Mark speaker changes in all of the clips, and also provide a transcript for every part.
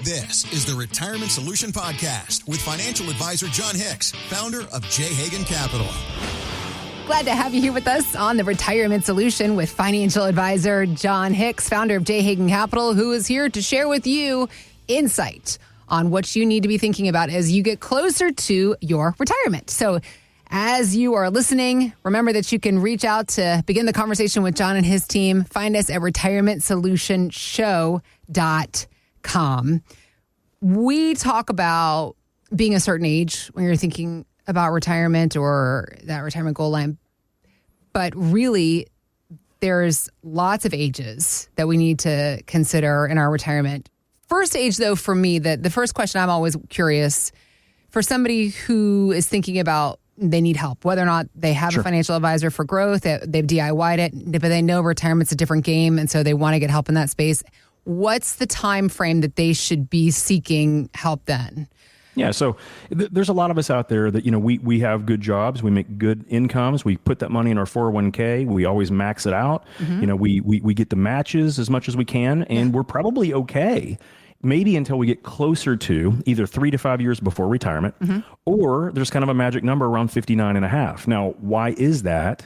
Speaker 1: This is the Retirement Solution Podcast with financial advisor Jon Hicks, founder of J. Hagan Capital.
Speaker 2: Glad to have you here with us on the Retirement Solution with financial advisor Jon Hicks, founder of J. Hagan Capital, who is here to share with you insight on what you need to be thinking about as you get closer to your retirement. So as you are listening, remember that you can reach out to begin the conversation with Jon and his team. Find us at retirementsolutionshow.com. We talk about being a certain age when you're thinking about retirement or that retirement goal line. But really, there's lots of ages that we need to consider in our retirement. First age, though, for me, the first question I'm always curious, for somebody who is thinking about they need help, whether or not they have a financial advisor for growth, they've DIY'd it, but they know retirement's a different game, and so they want to get help in that space. What's the time frame that they should be seeking help then?
Speaker 3: Yeah, so there's a lot of us out there that, we have good jobs, we make good incomes, we put that money in our 401k, we always max it out, we get the matches as much as we can, and we're probably okay, maybe until we get closer to either 3 to 5 years before retirement, or there's kind of a magic number around 59 and a half. Now, why is that?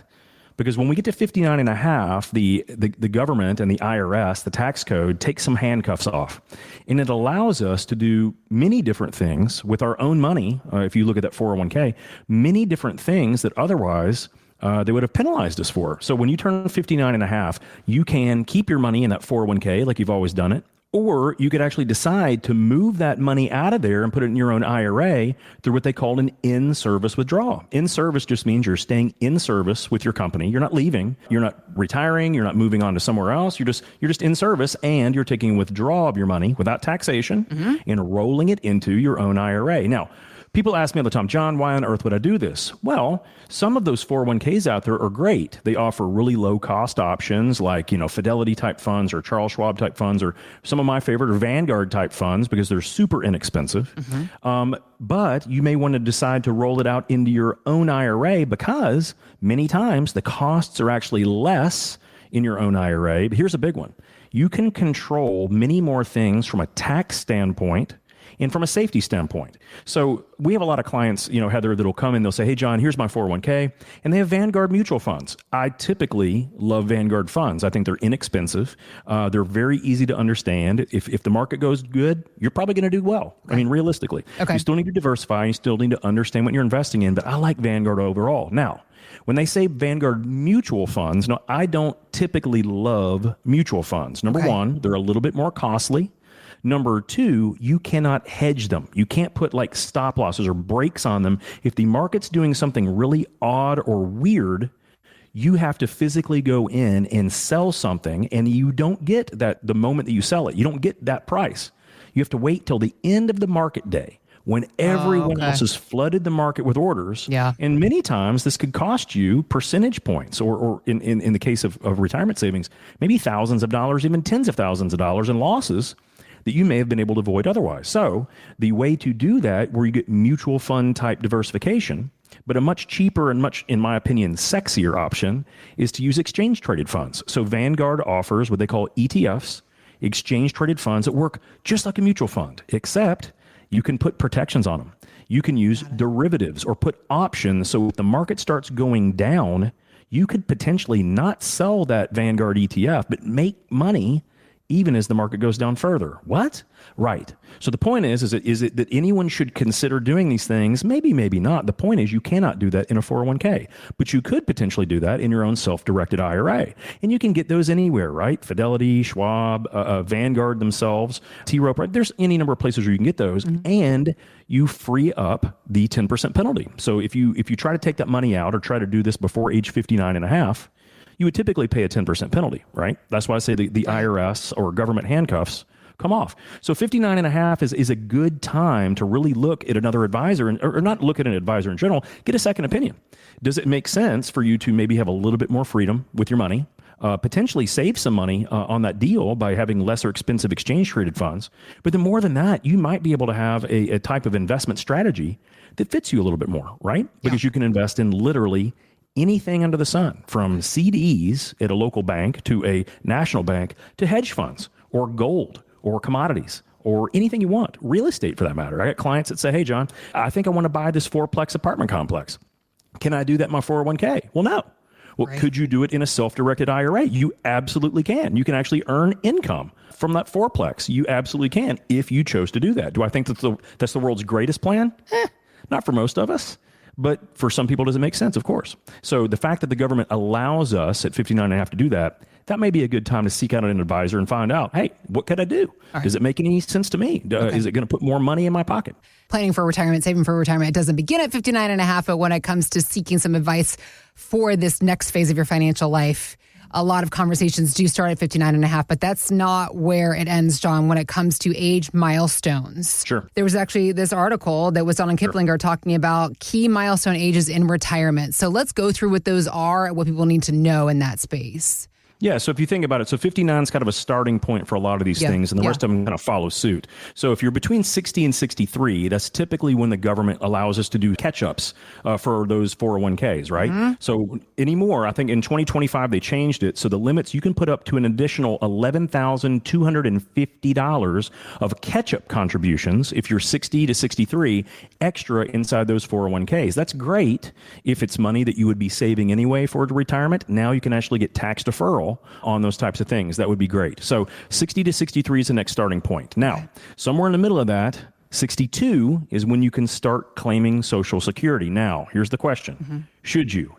Speaker 3: Because when we get to 59 and a half, the government and the IRS, the tax code, takes some handcuffs off. And it allows us to do many different things with our own money. If you look at that 401k, many different things that otherwise they would have penalized us for. So when you turn 59 and a half, you can keep your money in that 401k like you've always done it. Or you could actually decide to move that money out of there and put it in your own IRA through what they call an in-service withdrawal. In-service just means you're staying in service with your company. You're not leaving. You're not retiring. You're not moving on to somewhere else. You're just in service, and you're taking a withdrawal of your money without taxation and rolling it into your own IRA. Now, people ask me all the time, Jon, why on earth would I do this? Well, some of those 401ks out there are great. They offer really low cost options like, Fidelity type funds or Charles Schwab type funds, or some of my favorite are Vanguard type funds because they're super inexpensive. But you may want to decide to roll it out into your own IRA because many times the costs are actually less in your own IRA. But here's a big one. You can control many more things from a tax standpoint and from a safety standpoint. So we have a lot of clients, Heather, that'll come in, they'll say, hey, Jon, here's my 401k, and they have Vanguard mutual funds. I typically love Vanguard funds. I think they're inexpensive. They're very easy to understand. If the market goes good, you're probably going to do well. I mean, realistically. You still need to diversify. You still need to understand what you're investing in, but I like Vanguard overall. Now, when they say Vanguard mutual funds, no, I don't typically love mutual funds. Number one, they're a little bit more costly. Number two, you cannot hedge them. You can't put like stop losses or brakes on them. If the market's doing something really odd or weird, you have to physically go in and sell something, and you don't get that the moment that you sell it. You don't get that price. You have to wait till the end of the market day when everyone else has flooded the market with orders. And many times this could cost you percentage points, or in the case of retirement savings, maybe thousands of dollars, even tens of thousands of dollars in losses that you may have been able to avoid otherwise. So the way to do that, where you get mutual fund type diversification, but a much cheaper and much, in my opinion, sexier option, is to use exchange traded funds. So Vanguard offers what they call ETFs, exchange traded funds that work just like a mutual fund, except you can put protections on them. You can use derivatives or put options. So if the market starts going down, you could potentially not sell that Vanguard ETF, but make money even as the market goes down further. What? Right. So the point is it that anyone should consider doing these things? Maybe, maybe not. The point is you cannot do that in a 401k, but you could potentially do that in your own self-directed IRA. And you can get those anywhere, right? Fidelity, Schwab, Vanguard themselves, T. Rowe Price. There's any number of places where you can get those, and you free up the 10% penalty. So if you try to take that money out or try to do this before age 59 and a half, you would typically pay a 10% penalty, right? That's why I say the IRS or government handcuffs come off. So 59 and a half is a good time to really look at another advisor, or not look at an advisor in general, get a second opinion. Does it make sense for you to maybe have a little bit more freedom with your money, potentially save some money on that deal by having lesser expensive exchange traded funds? But then more than that, you might be able to have a type of investment strategy that fits you a little bit more, right? Because you can invest in literally anything under the sun, from CDs at a local bank to a national bank to hedge funds or gold or commodities or anything you want, real estate for that matter. I got clients that say, hey, John, I think I want to buy this 4-plex apartment complex. Can I do that in my 401k? Well, no. Well, could you do it in a self-directed IRA? You absolutely can. You can actually earn income from that 4-plex. You absolutely can if you chose to do that. Do I think that's the world's greatest plan? Not for most of us. But for some people, does it make sense? Of course. So the fact that the government allows us at 59 and a half to do that, that may be a good time to seek out an advisor and find out, hey, what could I do? Does it make any sense to me? Is it going to put more money in my pocket?
Speaker 2: Planning for retirement, saving for retirement, it doesn't begin at 59 and a half, but when it comes to seeking some advice for this next phase of your financial life, a lot of conversations do start at 59 and a half, but that's not where it ends, John, when it comes to age milestones.
Speaker 3: Sure.
Speaker 2: There was actually this article that was on Kiplinger talking about key milestone ages in retirement. So let's go through what those are and what people need to know in that space.
Speaker 3: Yeah, so if you think about it, so 59 is kind of a starting point for a lot of these things, and the rest of them kind of follow suit. So if you're between 60 and 63, that's typically when the government allows us to do catch-ups for those 401ks, right? Mm-hmm. So anymore, I think in 2025, they changed it. So the limits, you can put up to an additional $11,250 of catch-up contributions if you're 60 to 63 extra inside those 401ks. That's great if it's money that you would be saving anyway for retirement. Now you can actually get tax deferral on those types of things. That would be great. So 60 to 63 is the next starting point. Now, somewhere in the middle of that, 62 is when you can start claiming Social Security. Now, here's the question. Mm-hmm. Should you?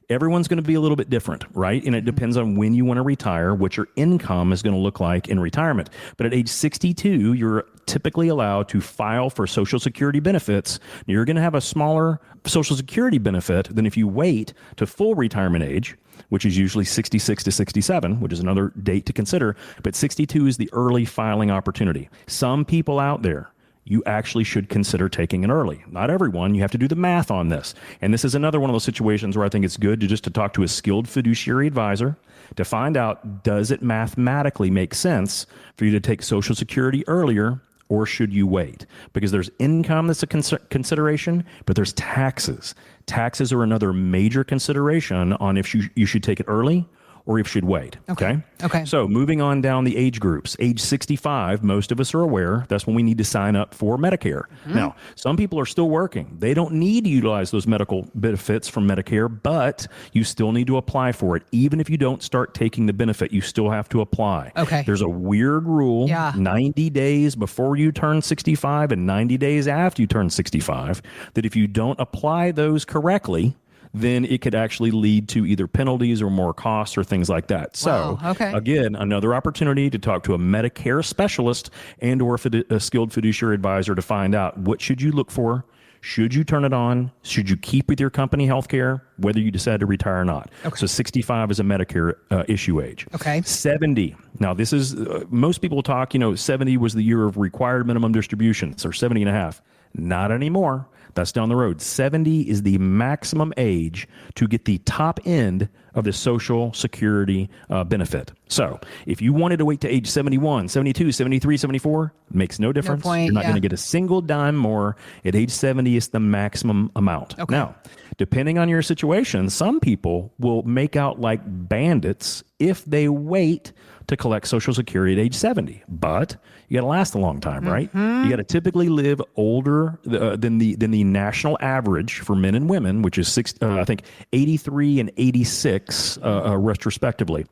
Speaker 3: Everyone's going to be a little bit different, right? And it depends on when you want to retire, what your income is going to look like in retirement. But at age 62, you're typically allowed to file for Social Security benefits. You're going to have a smaller Social Security benefit than if you wait to full retirement age, which is usually 66 to 67, which is another date to consider. But 62 is the early filing opportunity. Some people out there, you actually should consider taking it early. Not everyone. You have to do the math on this. And this is another one of those situations where I think it's good to talk to a skilled fiduciary advisor to find out, does it mathematically make sense for you to take Social Security earlier, or should you wait? Because there's income that's a consideration, but there's taxes. Taxes are another major consideration on if you should take it early or if you should wait. Okay. So moving on down the age groups, age 65, most of us are aware that's when we need to sign up for Medicare. Mm-hmm. Now, some people are still working. They don't need to utilize those medical benefits from Medicare, but you still need to apply for it. Even if you don't start taking the benefit, you still have to apply. Okay. There's a weird rule, 90 days before you turn 65 and 90 days after you turn 65, that if you don't apply those correctly, then it could actually lead to either penalties or more costs or things like that. So, again, another opportunity to talk to a Medicare specialist and or a skilled fiduciary advisor to find out what should you look for. Should you turn it on? Should you keep with your company health care, whether you decide to retire or not? So 65 is a Medicare issue age. 70. Now, this is, most people talk, 70 was the year of required minimum distributions, or 70 and a half. Not anymore. That's down the road. 70 is the maximum age to get the top end of the Social Security benefit. So if you wanted to wait to age 71, 72, 73, 74, makes no difference. No point, You're not going to get a single dime more. At age 70 is the maximum amount. Now, depending on your situation, some people will make out like bandits if they wait to collect Social Security at age 70. But you got to last a long time, right? You got to typically live older than the national average for men and women, which is I think 83 and 86 retrospectively.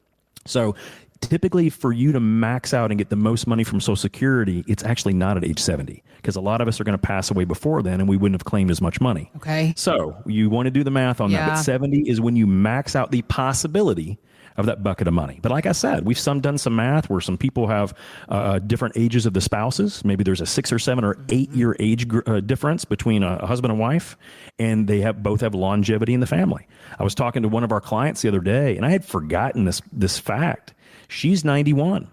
Speaker 3: So typically for you to max out and get the most money from Social Security, it's actually not at age 70, because a lot of us are going to pass away before then and we wouldn't have claimed as much money. So you want to do the math on that. But 70 is when you max out the possibility of that bucket of money. But like I said, we've done some math where some people have different ages of the spouses. Maybe there's a 6 or 7 or 8 year age difference between a husband and wife, and they both have longevity in the family. I was talking to one of our clients the other day, and I had forgotten this fact. She's 91.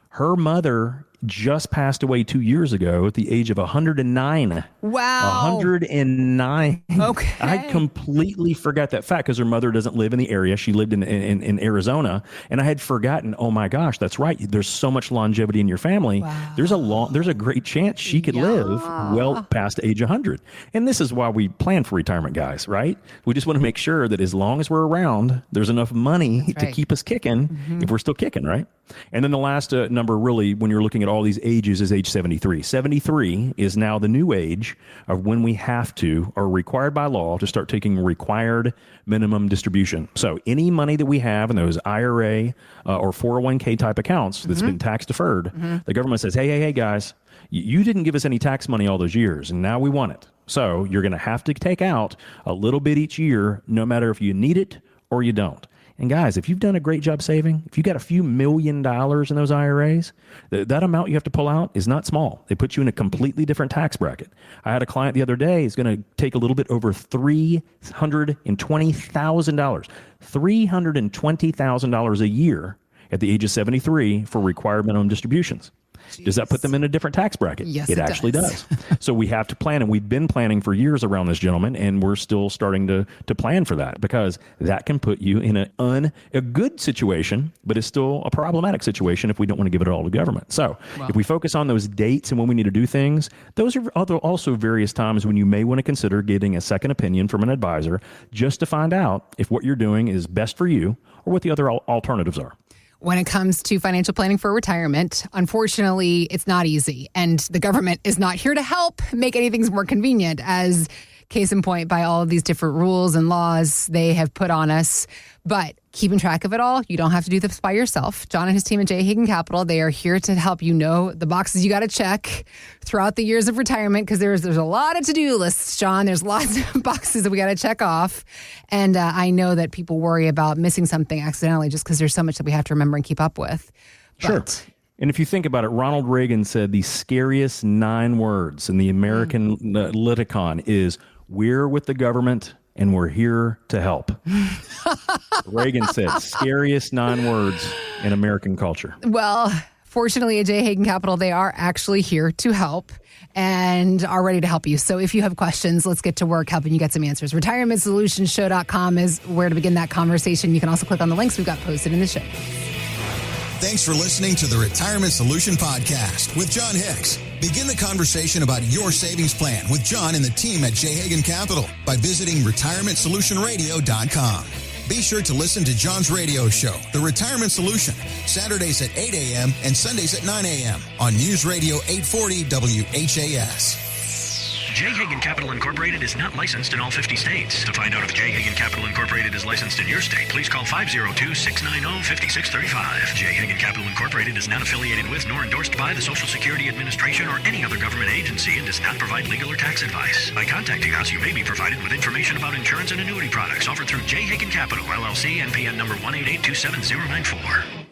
Speaker 3: Her mother just passed away 2 years ago at the age of 109.
Speaker 2: Wow.
Speaker 3: 109. I completely forgot that fact because her mother doesn't live in the area. She lived in Arizona. And I had forgotten, oh my gosh, that's right. There's so much longevity in your family. Wow. There's a great chance she could live well past age 100. And this is why we plan for retirement, guys, right? We just want to make sure that as long as we're around, there's enough money to keep us kicking if we're still kicking, right? And then the last number, really, when you're looking at all these ages, is age 73. 73 is now the new age of when we have to, or required by law, to start taking required minimum distribution. So any money that we have in those IRA or 401k type accounts that's been tax deferred, the government says, hey, guys, you didn't give us any tax money all those years, and now we want it. So you're going to have to take out a little bit each year, no matter if you need it or you don't. And guys, if you've done a great job saving, if you got a few $1 million in those IRAs, that amount you have to pull out is not small. They put you in a completely different tax bracket. I had a client the other day, is going to take a little bit over $320,000, $320,000 a year at the age of 73 for required minimum distributions. Does that put them in a different tax bracket?
Speaker 2: Yes,
Speaker 3: it actually does. So we have to plan, and we've been planning for years around this, gentleman, and we're still starting to plan for that, because that can put you in a good situation, but it's still a problematic situation if we don't want to give it all to government. So if we focus on those dates and when we need to do things, those are also various times when you may want to consider getting a second opinion from an advisor, just to find out if what you're doing is best for you or what the other alternatives are.
Speaker 2: When it comes to financial planning for retirement, unfortunately, it's not easy. And the government is not here to help make anything more convenient, as case in point by all of these different rules and laws they have put on us. But keeping track of it all, you don't have to do this by yourself. Jon and his team at J. Hagan Capital, they are here to help you know the boxes you got to check throughout the years of retirement, because there's a lot of to-do lists, Jon. There's lots of boxes that we got to check off. And I know that people worry about missing something accidentally just because there's so much that we have to remember and keep up with.
Speaker 3: Sure. And if you think about it, Ronald Reagan said the scariest 9 words in the American lexicon is, "We're with the government and we're here to help." Reagan said, scariest 9 words in American culture.
Speaker 2: Well, fortunately at J. Hagan Capital, they are actually here to help and are ready to help you. So if you have questions, let's get to work helping you get some answers. RetirementSolutionsShow.com is where to begin that conversation. You can also click on the links we've got posted in the show.
Speaker 1: Thanks for listening to the Retirement Solution Podcast with Jon Hicks. Begin the conversation about your savings plan with Jon and the team at J. Hagan Capital by visiting retirementsolutionradio.com. Be sure to listen to Jon's radio show, The Retirement Solution, Saturdays at 8 a.m. and Sundays at 9 a.m. on News Radio 840 WHAS.
Speaker 4: J. Hagan Capital Incorporated is not licensed in all 50 states. To find out if J. Hagan Capital Incorporated is licensed in your state, please call 502-690-5635. J. Hagan Capital Incorporated is not affiliated with nor endorsed by the Social Security Administration or any other government agency and does not provide legal or tax advice. By contacting us, you may be provided with information about insurance and annuity products offered through J. Hagan Capital, LLC, NPN number 1882794.